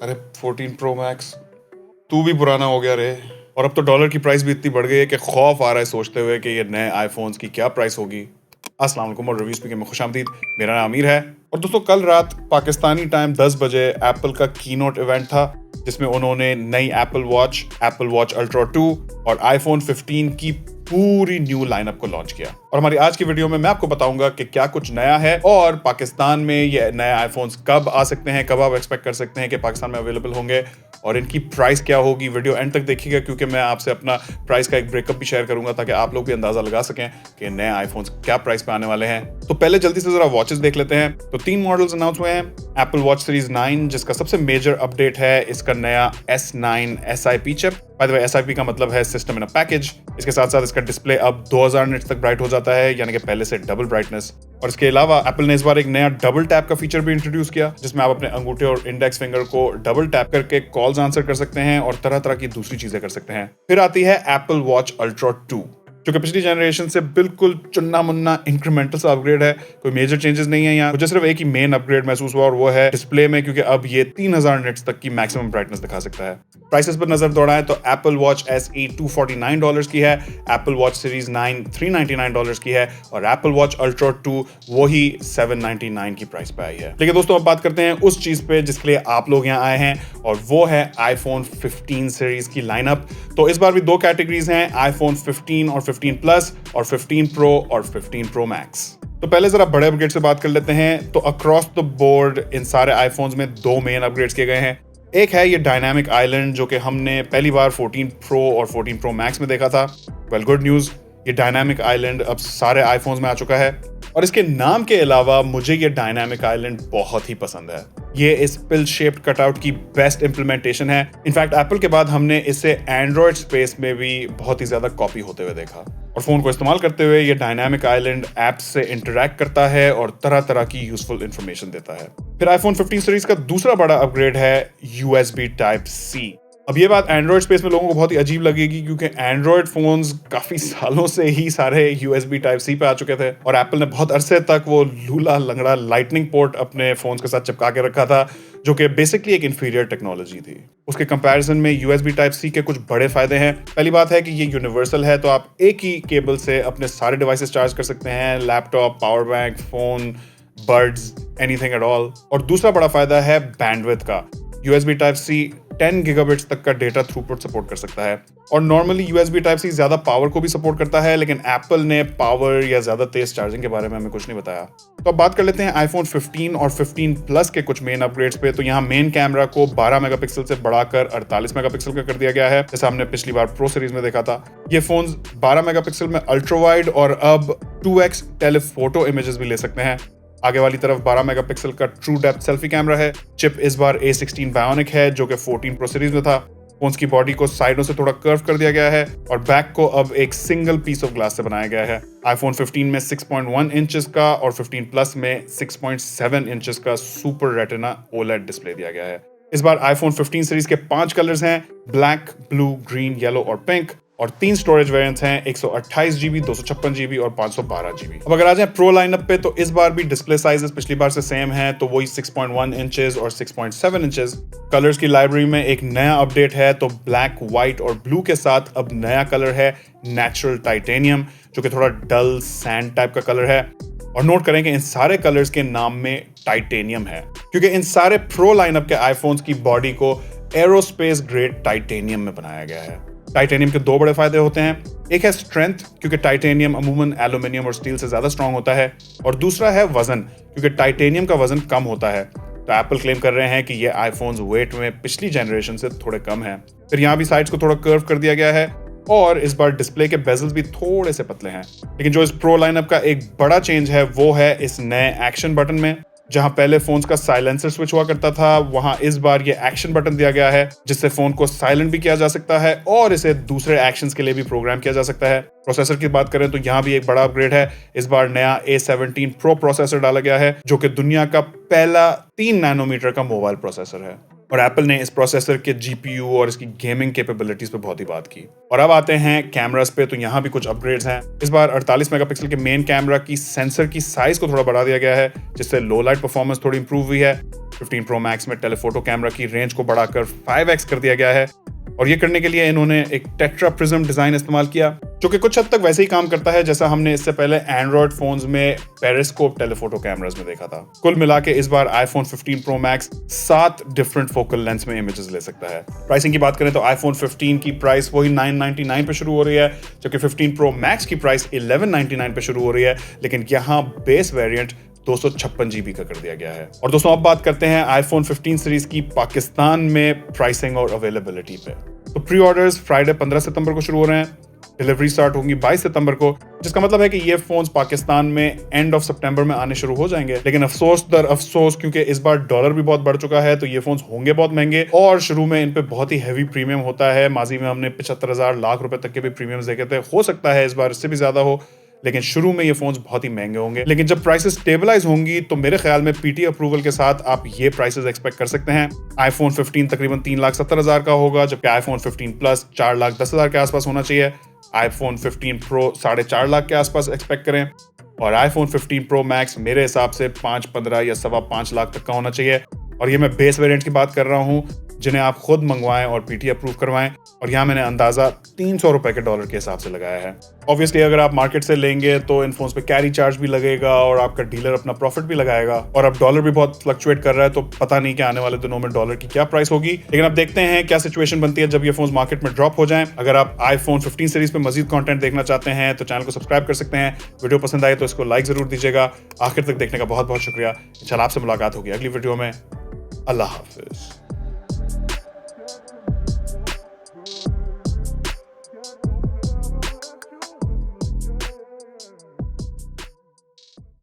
अरे 14 pro max, तू भी पुराना हो गया रे। और अब तो डॉलर की प्राइस भी इतनी बढ़ गई है कि खौफ आ रहा है सोचते हुए कि ये नए आईफोन्स की क्या प्राइस होगी। अस्सलाम वालेकुम और रिव्यू स्पीकिंग में खुशामदीद। मेरा नाम आमिर है और दोस्तों कल रात पाकिस्तानी टाइम 10 बजे एप्पल का कीनोट इवेंट था जिसमें उन्होंने नई एप्पल वॉच अल्ट्रा 2 और आईफोन 15 की पूरी न्यू लाइनअप को लॉन्च किया। और हमारी आज की वीडियो में मैं आपको बताऊंगा कि क्या कुछ नया है और पाकिस्तान में ये नए आईफोन्स कब आ सकते हैं, कब आप एक्सपेक्ट कर सकते हैं कि पाकिस्तान में अवेलेबल होंगे और इनकी प्राइस क्या होगी। वीडियो एंड तक देखिएगा क्योंकि मैं आपसे अपना प्राइस का एक ब्रेकअप भी शेयर करूंगा ताकि आप लोग भी अंदाजा लगा सकें कि नए आईफोन्स क्या प्राइस पे आने वाले हैं। तो पहले जल्दी से जरा वॉचेस देख लेते हैं। तो 3 मॉडल्स अनाउंस हुए हैं। एप्पल वॉच सीरीज 9 जिसका सबसे मेजर अपडेट है इसका नया S9 SIP chip. By the way SIP का मतलब है सिस्टम इन अ पैकेज। इसके साथ साथ इसका डिस्प्ले अब 2000 निट्स तक ब्राइट हो जाता है, यानी कि पहले से डबल ब्राइटनेस। और इसके अलावा एप्पल ने इस बार एक नया डबल टैप का फीचर भी इंट्रोड्यूस किया जिसमें आप अपने अंगूठे और इंडेक्स फिंगर को डबल टैप करके कॉल्स आंसर कर सकते हैं और तरह तरह की दूसरी चीजें कर सकते हैं। फिर आती है एप्पल वॉच अल्ट्रा 2 जो कि पिछली जनरेशन से बिल्कुल चुन्ना मुन्ना इंक्रीमेंटल सा अपग्रेड है। कोई मेजर चेंजेस नहीं है यहाँ। मुझे सिर्फ एक ही मेन अपग्रेड महसूस हुआ और वो है डिस्प्ले में, क्योंकि अब ये 3000 निट्स तक की मैक्सिमम ब्राइटनेस दिखा सकता है। प्राइसेस पर नजर दौड़ाएं तो एप्पल वॉच SE $249 की है, एप्पल वॉच सीरीज 9 $399 की है और एप्पल वॉच अल्ट्रा 2 वही $799 की प्राइस पे आई है। लेकिन दोस्तों अब बात करते हैं उस चीज पे जिसके लिए आप लोग यहाँ आए हैं और वो है आईफोन 15 सीरीज की लाइनअप। तो इस बार भी 2 कैटेगरीज हैं, आईफोन 15 और 15 प्लस और 15 प्रो और 15 प्रो मैक्स। तो पहले जरा बड़े अपग्रेड से बात कर लेते हैं। तो अक्रॉस द बोर्ड इन सारे आईफोन्स में 2 मेन अपग्रेड्स किए गए हैं। एक है ये डायनामिक आइलैंड जो कि हमने पहली बार 14 प्रो और 14 प्रो मैक्स में देखा था। वेल गुड न्यूज़, ये डायनामिक आइलैंड अब सारे आईफोन्स में आ चुका है और इसके नाम के अलावा मुझे ये डायनामिक आइलैंड बहुत ही पसंद है। ये इस पिल शेप्ड कटआउट की बेस्ट इंप्लीमेंटेशन है। इनफैक्ट एप्पल के बाद हमने इसे एंड्रॉयड स्पेस में भी बहुत ही ज्यादा कॉपी होते हुए देखा और फोन को इस्तेमाल करते हुए ये डायनामिक आइलैंड ऐप्स से इंटरैक्ट करता है और तरह तरह की यूजफुल इंफॉर्मेशन देता है। फिर आईफोन 15 सीरीज का दूसरा बड़ा अपग्रेड है USB Type-C। अब ये बात एंड्रॉयड स्पेस में लोगों को बहुत ही अजीब लगेगी क्योंकि एंड्रॉयड फोन्स काफी सालों से ही सारे USB Type-C पे आ चुके थे और एप्पल ने बहुत अरसे तक वो लूला लंगड़ा लाइटनिंग पोर्ट अपने फोन्स के साथ चिपका के रखा था जो कि बेसिकली एक इंफीरियर टेक्नोलॉजी थी। उसके कंपैरिजन में USB Type-C के कुछ बड़े फायदे हैं। पहली बात है कि ये यूनिवर्सल है, तो आप एक ही केबल से अपने सारे डिवाइसेस चार्ज कर सकते हैं, laptop, power bank, phone, birds, anything at all. और दूसरा बड़ा फायदा है बैंडविड्थ का। USB Type-C 10 गीगाबिट्स तक का डेटा थ्रूपुट सपोर्ट कर सकता है और नॉर्मली USB Type-C ज्यादा पावर को भी सपोर्ट करता है, लेकिन एप्पल ने पावर या ज्यादा तेज चार्जिंग के बारे में हमें कुछ नहीं बताया। तो अब बात कर लेते हैं आईफोन 15 और 15 प्लस के कुछ मेन अपग्रेड्स पे। तो यहाँ मेन कैमरा को 12 मेगापिक्सल से बढ़ाकर 48 मेगापिक्सल का कर दिया गया है, जैसा हमने पिछली बार प्रो सीरीज में देखा था। ये फोन 12 मेगापिक्सल में अल्ट्रा वाइड और अब 2x टेलीफोटो इमेजेस भी ले सकते हैं। आगे वाली तरफ 12 मेगापिक्सल का ट्रू डेप्थ सेल्फी कैमरा है। चिप इस बार A16 बायोनिक है जो कि 14 प्रो सीरीज में था। फोन्स की बॉडी को साइडों से थोड़ा कर्व कर दिया गया है और बैक को अब एक सिंगल पीस ऑफ ग्लास से बनाया गया है। आईफोन 15 में 6.1 इंचेस का और 15 प्लस में 6.7 इंचेस का सुपर रेटिना OLED डिस्प्ले दिया गया है। इस बार आईफोन 15 सीरीज के 5 कलर्स हैं, ब्लैक, ब्लू, ग्रीन, येलो और पिंक, और 3 स्टोरेज वेरिएंट्स हैं, 128 GB, 256 GB और 512 GB। अब अगर आ जाए प्रो लाइनअप पे तो इस बार भी डिस्प्ले साइजेस पिछली बार से सेम हैं, तो वही 6.1 इंचेस और 6.7 इंचेस। कलर्स की लाइब्रेरी में एक नया अपडेट है, तो ब्लैक, व्हाइट और ब्लू के साथ अब नया कलर है नेचुरल टाइटेनियम जो कि थोड़ा डल सैंड टाइप का कलर है। और नोट करें कि इन सारे कलर्स के नाम में टाइटेनियम है क्योंकि इन सारे प्रो लाइनअप के आईफोन्स की बॉडी को एरोस्पेस ग्रेड टाइटेनियम में बनाया गया है। टाइटेनियम के 2 बड़े फायदे होते हैं। एक है स्ट्रेंथ क्योंकि टाइटेनियम अमूमन एल्यूमिनियम और स्टील से ज्यादा स्ट्रांग होता है, और दूसरा है वजन क्योंकि टाइटेनियम का वजन कम होता है। तो एप्पल क्लेम कर रहे हैं कि ये आईफोन्स वेट में पिछली जनरेशन से थोड़े कम हैं। फिर यहाँ भी साइड्स को थोड़ा कर्व कर दिया गया है और इस बार डिस्प्ले के बेजल्स भी थोड़े से पतले हैं। लेकिन जो इस प्रो लाइनअप का एक बड़ा चेंज है वो है इस नए एक्शन बटन में। जहां पहले फोन्स का साइलेंसर स्विच हुआ करता था, वहां इस बार ये एक्शन बटन दिया गया है जिससे फोन को साइलेंट भी किया जा सकता है और इसे दूसरे एक्शंस के लिए भी प्रोग्राम किया जा सकता है। प्रोसेसर की बात करें तो यहाँ भी एक बड़ा अपग्रेड है। इस बार नया A17 प्रो प्रोसेसर डाला गया है जो कि दुनिया का पहला 3 नैनोमीटर का मोबाइल प्रोसेसर है और एप्पल ने इस प्रोसेसर के GPU और इसकी गेमिंग कैपेबिलिटीज पे बहुत ही बात की। और अब आते हैं कैमरास पे, तो यहाँ भी कुछ अपग्रेड्स हैं। इस बार 48 मेगापिक्सल के मेन कैमरा की सेंसर की साइज को थोड़ा बढ़ा दिया गया है जिससे लो लाइट परफॉर्मेंस थोड़ी इंप्रूव हुई है। 15 Pro Max में टेलीफोटो कैमरा की रेंज को बढ़ाकर 5x कर दिया गया है और ये करने के लिए इन्होंने एक टेट्रा प्रिज्म डिजाइन इस्तेमाल किया जो कि कुछ हद तक वैसे ही काम करता है जैसा हमने इससे पहले एंड्रॉयड फोन्स में पेरिस्कोप टेलीफोटो कैमरास में देखा था। कुल मिला के इस बार iPhone 15 Pro Max 7 different focal lens में इमेजेस ले सकता है। प्राइसिंग की बात करें तो iPhone 15 की प्राइस वही 999 पे शुरू हो रही है, जबकि 15 Pro Max की प्राइस 1199 पे शुरू हो रही है, लेकिन यहाँ बेस वेरिएंट 256 GB का कर दिया गया है। और दोस्तों अब बात करते हैं iPhone 15 सीरीज की पाकिस्तान में प्राइसिंग और अवेलेबिलिटी पे। तो प्री ऑर्डर्स फ्राइडे 15 सितंबर को शुरू हो रहे हैं, डिलीवरी स्टार्ट होंगी 22 सितंबर को, जिसका मतलब है कि ये फोन्स पाकिस्तान में एंड ऑफ सितंबर में आने शुरू हो जाएंगे। लेकिन अफसोस दर अफसोस, क्योंकि इस बार डॉलर भी बहुत बढ़ चुका है तो ये फोन्स होंगे बहुत महंगे और शुरू में इन पे बहुत ही हैवी प्रीमियम होता है। माजी में हमने 75,000 लाख रुपए तक के भी प्रीमियम्स देखे थे, हो सकता है इस बार इससे भी ज्यादा हो, लेकिन शुरू में ये फोन्स बहुत ही महंगे होंगे। लेकिन जब प्राइसेस स्टेबलाइज होंगी तो मेरे ख्याल में पीटी अप्रूवल के साथ आप ये प्राइसेस एक्सपेक्ट कर सकते हैं। iPhone 15 तकरीबन 3,70,000 का होगा, जबकि iPhone 15 Plus 4,10,000 के आसपास होना चाहिए। iPhone 15 Pro 4.5 लाख के आसपास एक्सपेक्ट करें और iPhone 15 Pro Max मेरे हिसाब से 5.15 या 5.25 लाख तक का होना चाहिए। और ये मैं बेस वेरिएंट की बात कर रहा हूँ जिन्हें आप खुद मंगवाएं और पीटी अप्रूव करवाएं, और यहाँ मैंने अंदाजा 300 रुपए के डॉलर के हिसाब से लगाया है। ऑब्वियसली अगर आप मार्केट से लेंगे तो इन फोन्स पे कैरी चार्ज भी लगेगा और आपका डीलर अपना प्रॉफिट भी लगाएगा, और अब डॉलर भी बहुत फ्लक्चुएट कर रहा है तो पता नहीं कि आने वाले दिनों में डॉलर की क्या प्राइस होगी। लेकिन अब देखते हैं क्या सिचुएशन बनती है जब ये फोन्स मार्केट में ड्रॉप हो जाएं। अगर आप iPhone 15 सीरीज पे मजीद कंटेंट देखना चाहते हैं तो चैनल को सब्सक्राइब कर सकते हैं। वीडियो पसंद आए तो इसको लाइक जरूर दीजिएगा। आखिर तक देखने का बहुत बहुत शुक्रिया। इंशाल्लाह आपसे मुलाकात होगी अगली वीडियो में। अल्लाह हाफिज।